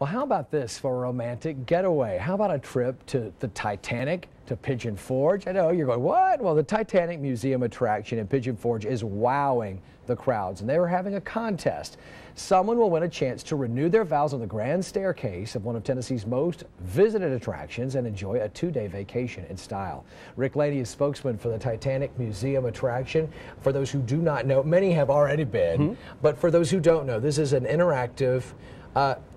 Well, how about this for a romantic getaway? How about a trip to the Titanic, to Pigeon Forge? I know you're going, what? Well, the Titanic Museum attraction in Pigeon Forge is wowing the crowds, and they were having a contest. Someone will win a chance to renew their vows on the grand staircase of one of Tennessee's most visited attractions and enjoy a 2-day vacation in style. Rick Laney is spokesman for the Titanic Museum attraction. For those who do not know, many have already been, but for those who don't know, this is an interactive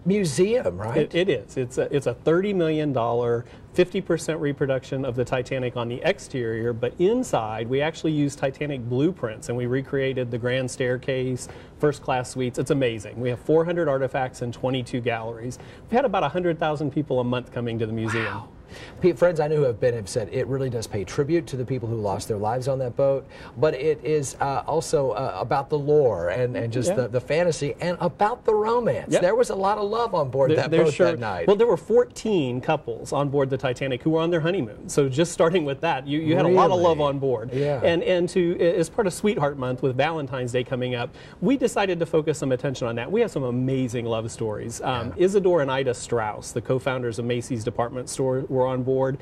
museum, right? It is. It's a $30 million, 50% reproduction of the Titanic on the exterior, but inside we actually use Titanic blueprints and we recreated the grand staircase, first class suites. It's amazing. We have 400 artifacts and 22 galleries. We've had about 100,000 people a month coming to the museum. Wow. Friends I know who have been have said it really does pay tribute to the people who lost their lives on that boat, but it is also about the lore and just the fantasy and about the romance. There was a lot of love on board that boat that night. Well, there were 14 couples on board the Titanic who were on their honeymoon. So just starting with that, you had a lot of love on board. Yeah. And as part of Sweetheart Month with Valentine's Day coming up, we decided to focus some attention on that. We have some amazing love stories. Isadore and Ida Strauss, the co-founders of Macy's department store, were on board.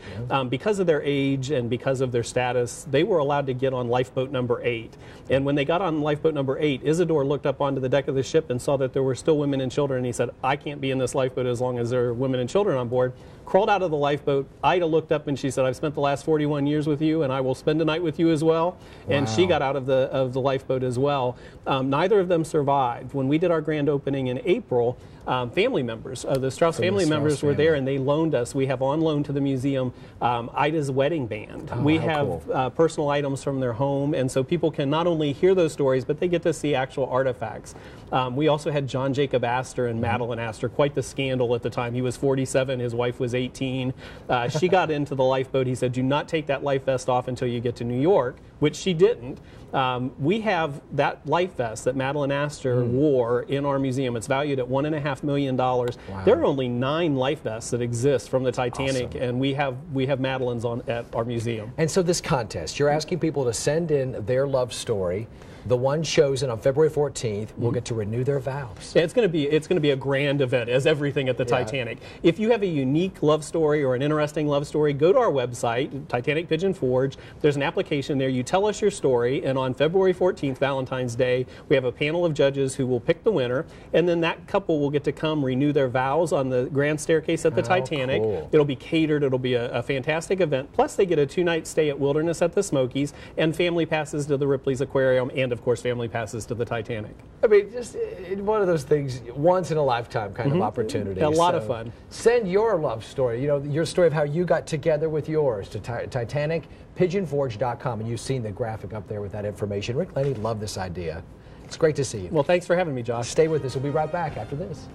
Because of their age and because of their status, they were allowed to get on lifeboat number 8. And when they got on lifeboat number 8, Isadore looked up onto the deck of the ship and saw that there were still women and children, and he said, I can't be in this lifeboat as long as there are women and children on board. Crawled out of the lifeboat. Ida looked up and she said, I've spent the last 41 years with you and I will spend a night with you as well. And she got out of the lifeboat as well. Neither of them survived. When we did our grand opening in April, family members, the Strauss family members were there, and they loaned us. We have on loan to the museum Ida's wedding band. We have personal items from their home, and so people can not only hear those stories, but they get to see actual artifacts. We also had John Jacob Astor and Madeline Astor, quite the scandal at the time. He was 47, his wife was 18. She got into the lifeboat. He said, do not take that life vest off until you get to New York, which she didn't. We have that life vest that Madeline Astor wore in our museum. It's valued at $1.5 million. There are only 9 life vests that exist from the Titanic, and we have Madeline's at our museum. And so this contest, you're asking people to send in their love story. The one chosen on February 14th will get to renew their vows. Yeah, it's going to be a grand event, as everything at the Titanic. If you have a unique love story or an interesting love story, go to our website, Titanic Pigeon Forge. There's an application there. You tell us your story, and on February 14th, Valentine's Day, we have a panel of judges who will pick the winner, and then that couple will get to come renew their vows on the grand staircase at the Titanic. Cool. It'll be catered. It'll be a fantastic event. Plus, they get a 2-night stay at Wilderness at the Smokies and family passes to the Ripley's Aquarium and, of course, family passes to the Titanic. I mean, just one of those things, once in a lifetime kind of opportunity. A lot of fun. Send your love story, your story of how you got together with yours to TitanicPigeonForge.com, and you've seen the graphic up there with that information. Rick Laney, love this idea. It's great to see you. Well, thanks for having me, Josh. Stay with us. We'll be right back after this.